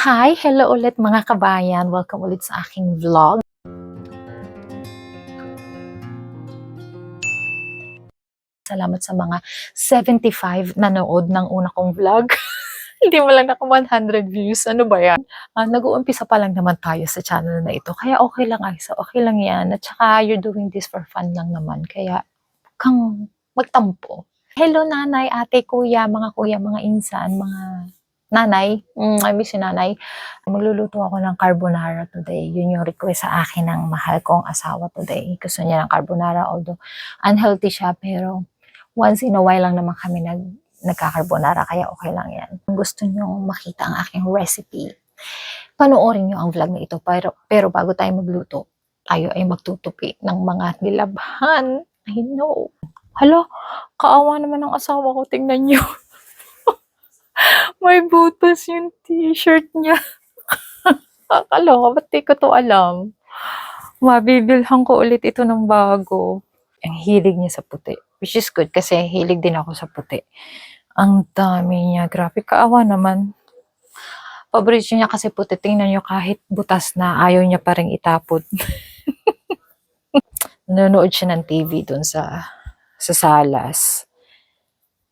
Hi! Hello ulit mga kabayan. Welcome ulit sa aking vlog. Salamat sa mga 75 nanood ng una kong vlog. Hindi mo lang naka 100 views. Ano ba yan? Nag-uumpisa pa lang naman tayo sa channel na ito. Kaya okay lang Aiza. Okay lang yan. At saka you're doing this for fun lang naman. Kaya kang magtampo. Hello nanay, ate, kuya, mga insan, mga nanay. I miss you nanay. Magluluto ako ng carbonara today. Yun yung request sa akin ng mahal kong asawa today. Gusto niya ng carbonara, although unhealthy siya, pero once in a while lang naman kami nagka-carbonara, kaya okay lang yan. Kung gusto niyo makita ang aking recipe, panoorin niyo ang vlog na ito. Pero bago tayo magluto, tayo ay magtutupi ng mga nilabhan. I know. Hala, kaawa naman ang asawa ko. Tingnan niyo. May butas yung t-shirt niya. Kakaloka, ba't di ko to alam? Mabibilhan ko ulit ito ng bago. Ang hilig niya sa puti. Which is good kasi hilig din ako sa puti. Ang dami niya. Grabe, kaawa naman. Paborito niya kasi puti. Tingnan niyo kahit butas na, ayaw niya pa rin itapon. Nanonood siya ng TV dun sa salas.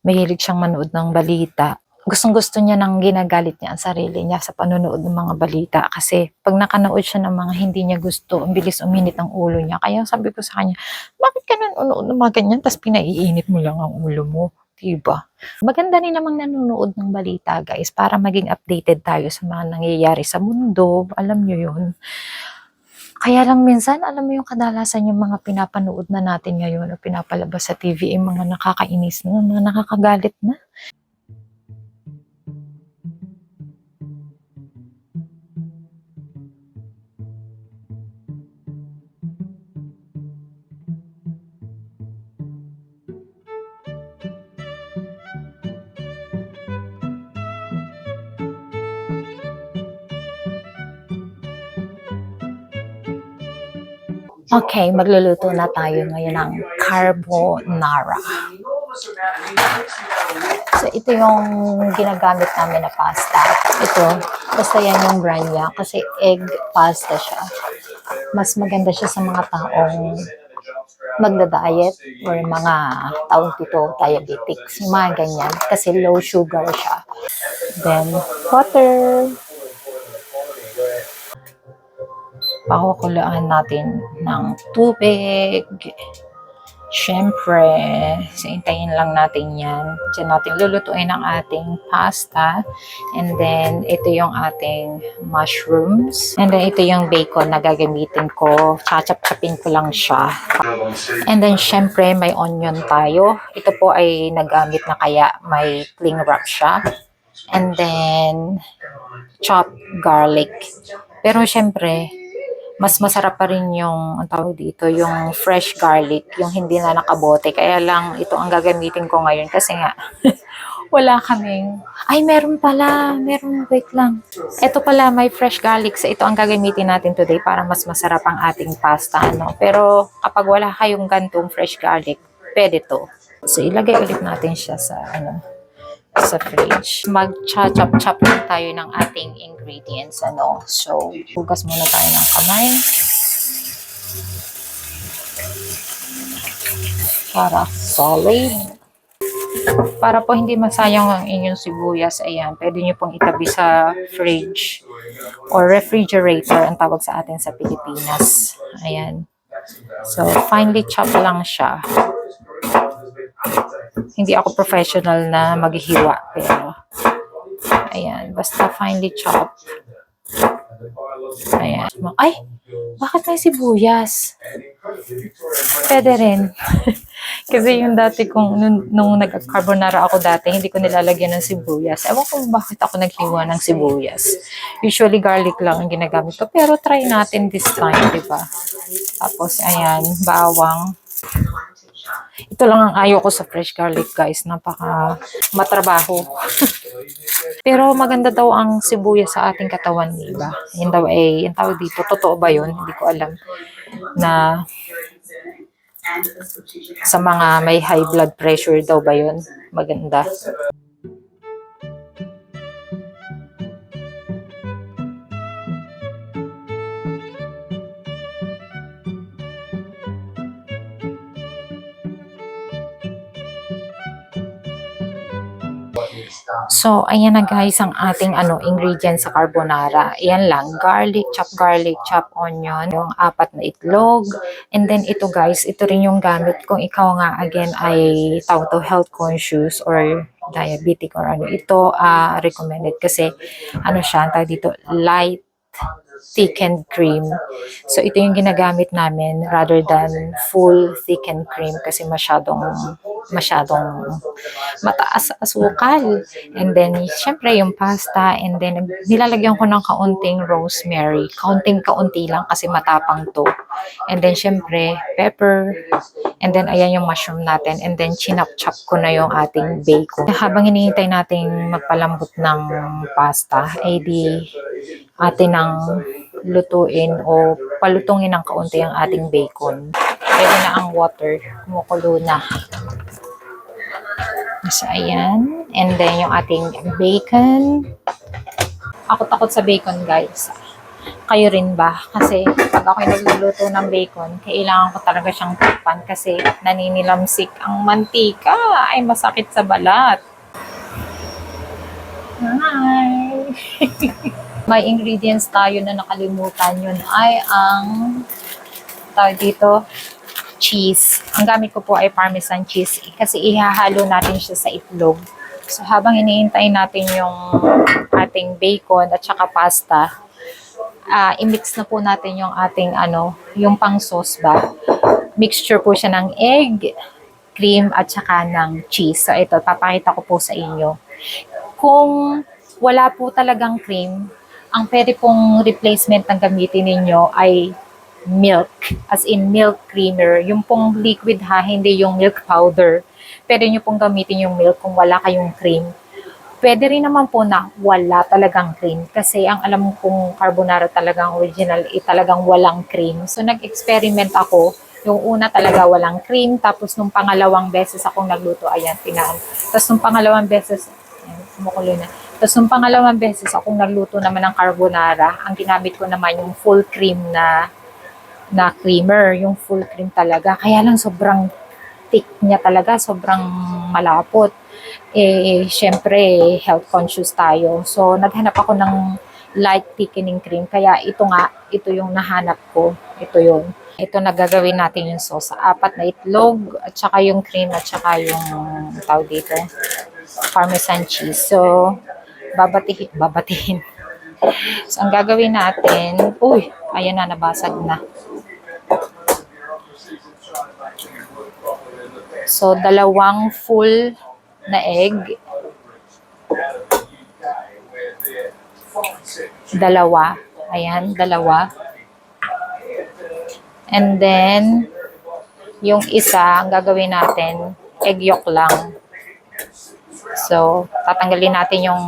Mahilig siyang manood ng balita. Gustong-gusto niya nang ginagalit niya ang sarili niya sa panonood ng mga balita kasi pag nakanood siya ng mga hindi niya gusto, ang bilis uminit ang ulo niya. Kaya sabi ko sa kanya, bakit ka nanonood ng mga ganyan tapos pinaiinit mo lang ang ulo mo? Diba? Maganda rin namang nanonood ng balita guys para maging updated tayo sa mga nangyayari sa mundo. Alam niyo yun. Kaya lang minsan, alam mo yung kadalasan yung mga pinapanood na natin ngayon o pinapalabas sa TV, yung mga nakakainis na, mga nakakagalit na. Okay, magluluto na tayo ngayon ng carbonara. So, ito yung ginagamit namin na pasta. Ito, basta yan yung brand niya kasi egg pasta siya. Mas maganda siya sa mga taong magda-diet or mga taong pito, diabetics, yung mga ganyan. Kasi low sugar siya. Then, butter. Pakukulaan natin ng tubig. Siyempre, hintayin lang natin yan. Diyan natin lulutuin ang ating pasta. And then, ito yung ating mushrooms. And then, ito yung bacon na gagamitin ko. Chachap-chapin ko lang siya. And then, siyempre, may onion tayo. Ito po ay nagamit na kaya may cling wrap siya. And then, chopped garlic. Pero, siyempre, mas masarap pa rin yung, ang tawag dito, yung fresh garlic, yung hindi na nakabote. Kaya lang, ito ang gagamitin ko ngayon kasi nga, wala kaming, wait lang. Ito pala, may fresh garlic. So, ito ang gagamitin natin today para mas masarap ang ating pasta. Ano? Pero, kapag wala kayong gantong fresh garlic, pwede to. So, ilagay ulit natin siya sa, sa fridge. Mag-chop-chop lang tayo ng ating ingredients, So, hugas muna tayo ng kamay. Para solid. Para po hindi masayang ang inyong sibuyas, ayan, pwede nyo pong itabi sa fridge or refrigerator, ang tawag sa atin sa Pilipinas. Ayan. So, finely chop lang siya. Hindi ako professional na maghihiwa, pero ayan, basta finely chop. Ayan. Ay! Bakit may sibuyas? Pwede rin. Kasi yung dati kong, nung nag-carbonara ako dati, hindi ko nilalagyan ng sibuyas. Ewan ko bakit ako naghiwa ng sibuyas. Usually garlic lang ang ginagamit ko. Pero try natin this time, di ba? Tapos, ayan, bawang. Ito lang ang ayaw ko sa fresh garlic, guys. Napaka matrabaho. Pero maganda daw ang sibuyas sa ating katawan, diba? Yan daw ay, yung tawag dito, totoo ba yun? Hindi ko alam. Na sa mga may high blood pressure daw ba yun? Maganda. So, ayan na guys ang ating ingredients sa carbonara. Ayan lang, garlic, chop onion, yung 4 na itlog. And then ito guys, ito rin yung gamit kung ikaw nga again ay tawag to health conscious or diabetic or ano. Ito recommended kasi siya, tawag dito, light thickened cream. So ito yung ginagamit namin rather than full thickened cream kasi masyadong mataas sa asukal. And then syempre yung pasta, and then nilalagyan ko ng kaunting rosemary. Kaunti lang kasi matapang to. And then syempre pepper. And then ayan yung mushroom natin. And then chinap-chop ko na yung ating bacon. Habang hinihintay nating magpalambot ng pasta, ay di atin ng lutuin o palutungin ng kaunti ang ating bacon. Ready na ang water. Kumukulo na. So, ayan. And then, yung ating bacon. Ako takot sa bacon, guys. Kayo rin ba? Kasi, pag ako'y nagluluto ng bacon, kailangan ko talaga siyang takpan kasi naninilamsik ang mantika. Ay, masakit sa balat. Hi! May ingredients tayo na nakalimutan. Yun ay ang tawag dito, cheese. Ang gamit ko po ay parmesan cheese kasi ihahalo natin siya sa itlog. So habang iniintay natin yung ating bacon at saka pasta, i-mix na po natin yung ating yung pang sauce ba. Mixture po siya ng egg, cream at saka ng cheese. So ito, papakita ko po sa inyo. Kung wala po talagang cream, ang pwede pong replacement ng gamitin ninyo ay milk, as in milk creamer. Yung pong liquid ha, hindi yung milk powder. Pwede nyo pong gamitin yung milk kung wala kayong cream. Pwede rin naman po na wala talagang cream. Kasi ang alam kong carbonara talagang original, talagang walang cream. So nag-experiment ako. Yung una talaga walang cream. Tapos nung pangalawang beses akong nagluto, ayan, tingnan. Tapos nung pangalawang beses, ayan, kumukulo na. Tapos nung pangalawang beses akong nagluto naman ng carbonara, ang ginamit ko naman yung full cream na creamer, yung full cream talaga. Kaya lang sobrang thick niya talaga, sobrang malapot. Syempre, health conscious tayo. So, naghanap ako ng light thickening cream. Kaya ito yung nahanap ko. Ito yun. Ito nagagawin natin yung sauce. 4 na itlog, at saka yung cream, at saka yung tawag dito, parmesan cheese. So, babatihin. So, ang gagawin natin, ayan na, nabasag na. So, 2 full na egg. 2. Ayan, 2. And then, yung isa, ang gagawin natin, egg yolk lang. So, tatanggalin natin yung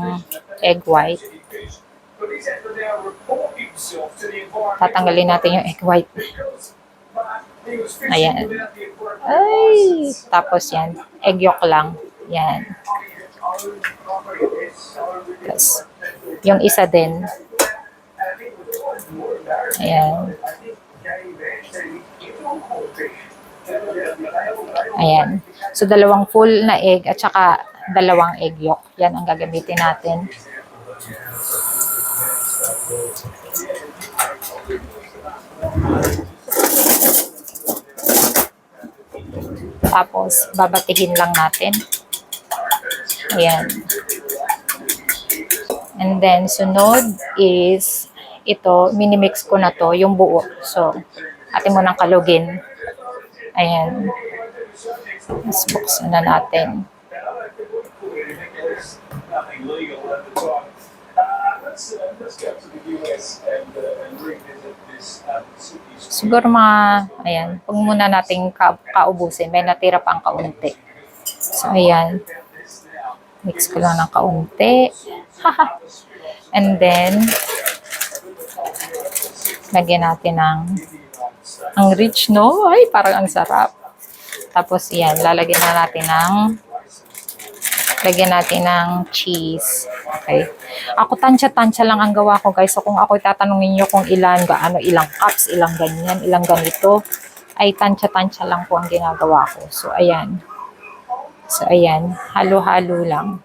egg white. Tatanggalin natin yung egg white. Ayan. Ay! Tapos yan, egg yolk lang. Yan. Tapos, yung isa din. Ayan. Ayan. So, 2 full na egg at saka 2 egg yolk. Yan ang gagamitin natin. Tapos, babatihin lang natin. Ayan. And then, sunod is, ito, minimix ko na to, yung buo. So, atin mo nang kalugin. Ayan. Mas buksan na natin. Siguro ayan, pag muna nating kaubusin, may natira pa ang kaunti. So, ayan. Mix ko lang ng kaunti. And then, lagyan natin ang rich, no? Ay, parang ang sarap. Tapos, yan, lagyan natin ng cheese. Okay. Ako, tansya-tansya lang ang gawa ko, guys. So, kung ako tatanungin nyo kung ilang cups, ilang ganyan, ilang ganito, ay tansya-tansya lang po ang ginagawa ko. So, ayan. Halo-halo lang.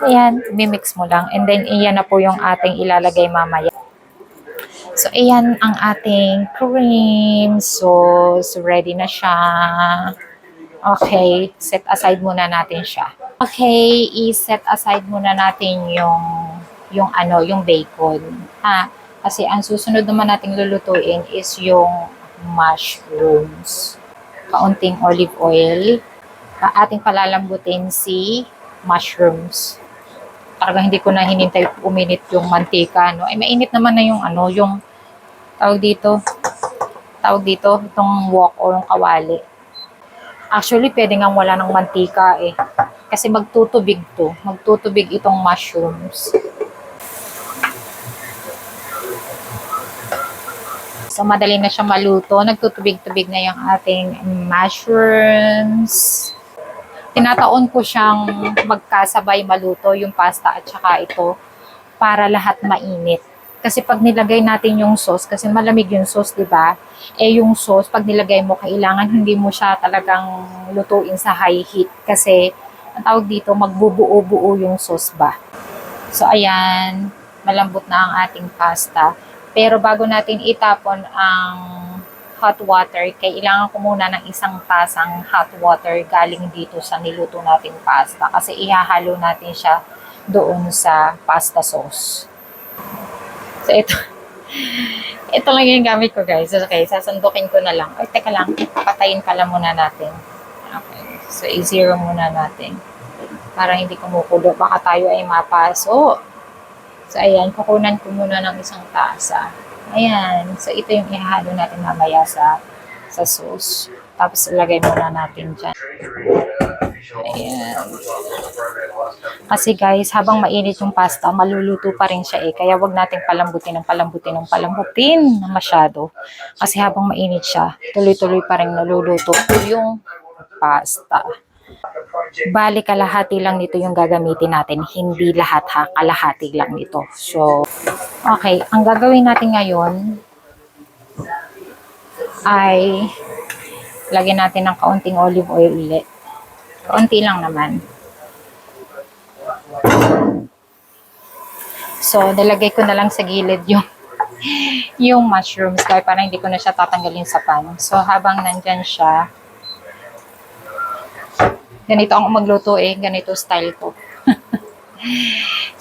Ayan, mimix mo lang. And then, iyan na po yung ating ilalagay mamaya. So, ayan ang ating cream sauce. Ready na siya. Okay, set aside muna natin siya. Okay, i-set aside muna natin yung bacon. Ha? Kasi ang susunod naman nating lulutuin is yung mushrooms. Kaunting olive oil. Ating palalambutin si mushrooms. Talagang hindi ko na hinintay uminit yung mantika, no? Ay, mainit naman na yung tawag dito, itong wok o yung kawali. Actually, pwede nga wala ng mantika eh. Kasi magtutubig itong mushrooms. So, madali na siya maluto. Nagtutubig-tubig na yung ating mushrooms. Tinataon ko siyang magkasabay maluto yung pasta at saka ito para lahat mainit. Kasi pag nilagay natin yung sauce, kasi malamig yung sauce, di ba? Eh yung sauce, pag nilagay mo, kailangan hindi mo siya talagang lutuin sa high heat. Kasi, ang tawag dito, magbubuo-buo yung sauce ba. So, ayan, malambot na ang ating pasta. Pero bago natin itapon ang hot water, kailangan ko muna ng isang tasang hot water galing dito sa niluto nating pasta. Kasi ihahalo natin siya doon sa pasta sauce. So, ito lang yung gamit ko, guys. Okay, sasandukin ko na lang. Ay, teka lang. Patayin pala muna natin. Okay. So, i-zero muna natin. Para hindi kumukulo. Baka tayo ay mapaso. So, ayan. Kukunan ko muna ng isang tasa. Ayan. So, ito yung ihahalo natin mamaya sa sauce. Tapos, ilagay muna natin dyan. Ayan. Kasi guys, habang mainit yung pasta, maluluto pa rin siya eh. Kaya wag nating palambutin na masyado. Kasi habang mainit siya, tuloy-tuloy pa rin naluluto yung pasta. Bali, kalahati lang nito yung gagamitin natin. Hindi lahat ha, kalahati lang nito. So, okay. Ang gagawin natin ngayon ay lagyan natin ng kaunting olive oil ulit. Kaunti lang naman. So, nilagay ko na lang sa gilid yung mushrooms kaya parang hindi ko na siya tatanggalin sa pan. So, habang nandyan siya, ganito ang magluto eh. Ganito style ko.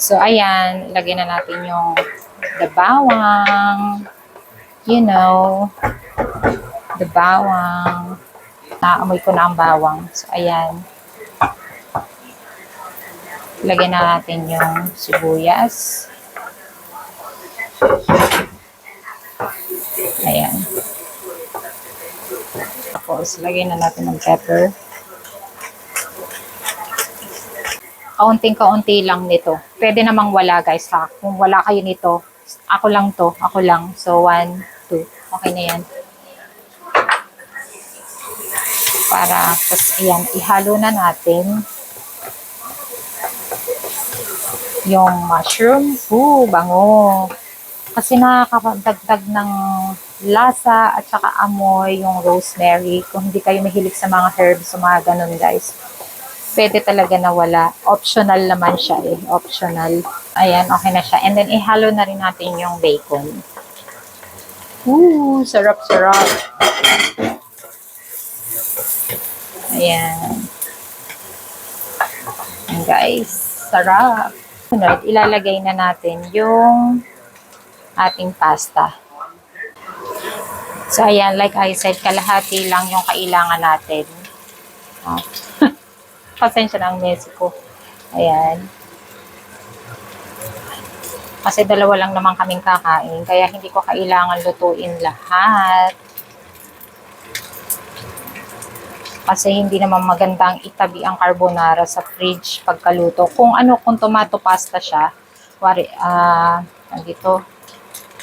So, ayan. Ilagay na natin yung the bawang. You know, the bawang. Naamoy ko na ang bawang. So, ayan. Lagyan na natin yung sibuyas. Ayan. Tapos, lagyan na natin ng pepper. Kaunting-kaunti lang nito. Pwede namang wala, guys, ha. Kung wala kayo nito, ako lang to. Ako lang. So, 1, 2. Okay na yan. Para, tapos, ayan, ihalo na natin yung mushroom. Bango. Kasi nakakadagdag ng lasa at saka amoy yung rosemary. Kung hindi kayo mahilig sa mga herbs, sa mga ganun, guys, pwede talaga na wala. Optional naman siya eh. Optional. Ayan, okay na siya. And then, ihalo na rin natin yung bacon. Sarap-sarap. Ayan. And guys, sarap. Sunod, ilalagay na natin yung ating pasta. So, ayan, like I said, kalahati lang yung kailangan natin. Pasensya na ang Mexico. Ayan. Kasi dalawa lang naman kaming kakain, kaya hindi ko kailangan lutuin lahat. Kasi hindi naman magandang itabi ang carbonara sa fridge pagkaluto. Kung tomato pasta siya,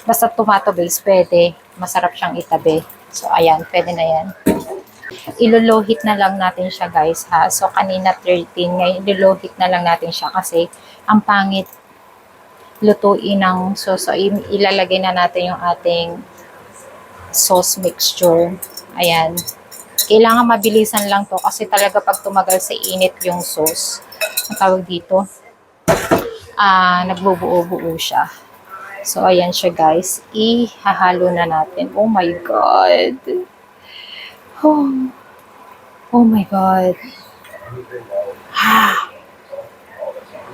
basta tomato base, pwede. Masarap siyang itabi. So, ayan, pwede na yan. Ilulohit na lang natin siya, guys, ha. So, kanina 13, ngayon ilulohit na lang natin siya kasi ang pangit lutuin ng sauce. So, ilalagay na natin yung ating sauce mixture. Ayan. Kailangan mabilisan lang to kasi talaga pag tumagal sa init yung sauce, ang tawag dito, nagbubuo-buo siya. So, ayan siya guys. Ihahalo na natin. Oh my God. Oh my God.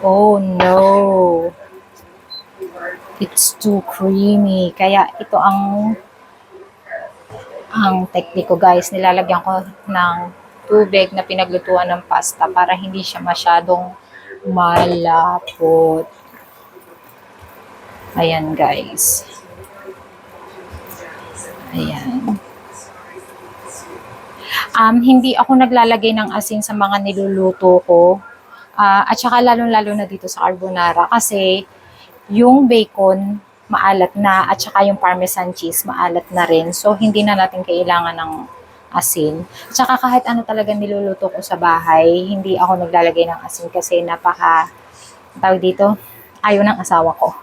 Oh no. It's too creamy. Kaya ito ang technique ko guys. Nilalagyan ko ng tubig na pinaglutuan ng pasta para hindi siya masyadong malapot. Ayan guys. Ayan. Hindi ako naglalagay ng asin sa mga niluluto ko. At saka lalo-lalo na dito sa carbonara kasi yung bacon maalat na at saka yung parmesan cheese maalat na rin. So, hindi na natin kailangan ng asin. At saka kahit ano talaga niluluto ko sa bahay, hindi ako naglalagay ng asin kasi tawag dito, ayaw ng asawa ko.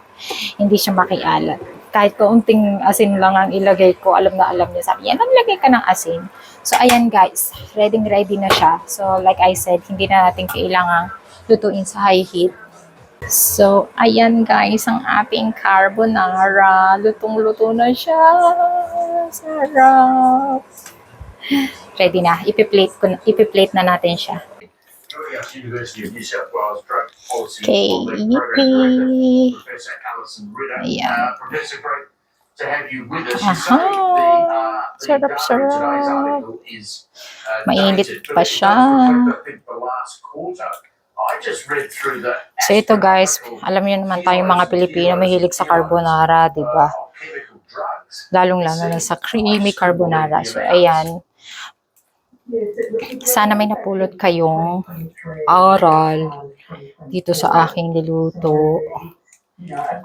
Hindi siya makialat. Kahit kaunting asin lang ang ilagay ko, alam na alam niya. Sabi, yan, naglagay ka ng asin. So, ayan guys, ready na siya. So, like I said, hindi na natin kailangan lutuin sa high heat. So, ayan guys, ang ating carbonara. Lutong-luto na siya. Sarap. Ready na. Ipi-plate na natin siya. Okay, yippee. Ayan. Aha. Sarap-sarap. Mainit pa siya. So ito guys, alam niyo naman tayong mga Pilipino mahilig sa carbonara, di ba? Lalong-lalo na sa creamy carbonara. So ayan. Sana may napulot kayong aral dito sa aking niluto.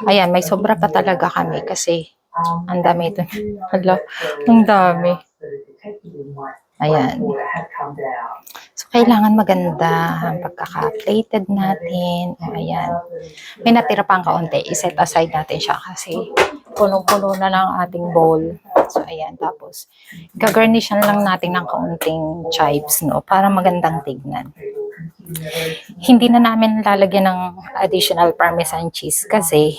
Ayan, may sobra pa talaga kami kasi ang dami ito. Hala, ang dami. Ayan. So, kailangan maganda ang pagkaka-plated natin. Ayan. May natira pang kaunti. I-set aside natin siya kasi punong-puno na ng ating bowl. So, ayan. Tapos, gagarnishan lang natin ng kaunting chives, no? Para magandang tignan. Hindi na namin lalagyan ng additional parmesan cheese kasi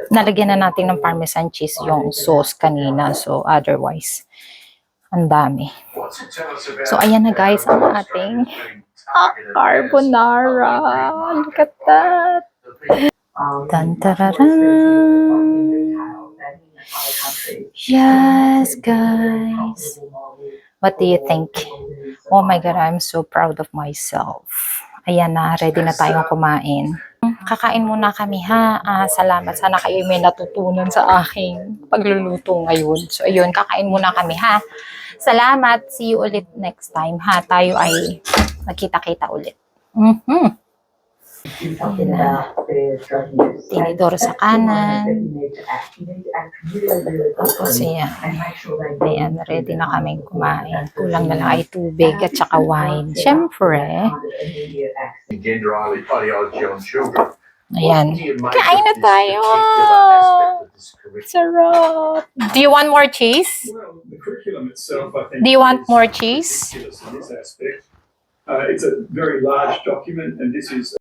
nalagyan na natin ng parmesan cheese yung sauce kanina. So, otherwise, ang dami. So, ayan na guys ang ating carbonara. Look at that. Tan-tararan. Yes, guys. What do you think? Oh my God, I'm so proud of myself. Ayan na, ready na tayong kumain. Kakain muna kami ha. Salamat. Sana kayo may natutunan sa aking pagluluto ngayon. So, ayun, kakain muna kami ha. Salamat. See you ulit next time ha. Tayo ay magkita-kita ulit. Tinidor sa kanan. Tapos yan. Ayan, ready na kaming kumain. Kulang na lang ay tubig at saka wine. Siyempre. Ayan. Kain na tayo. Sarap. Do you want more cheese? Do you want more cheese? It's a very large document, and this is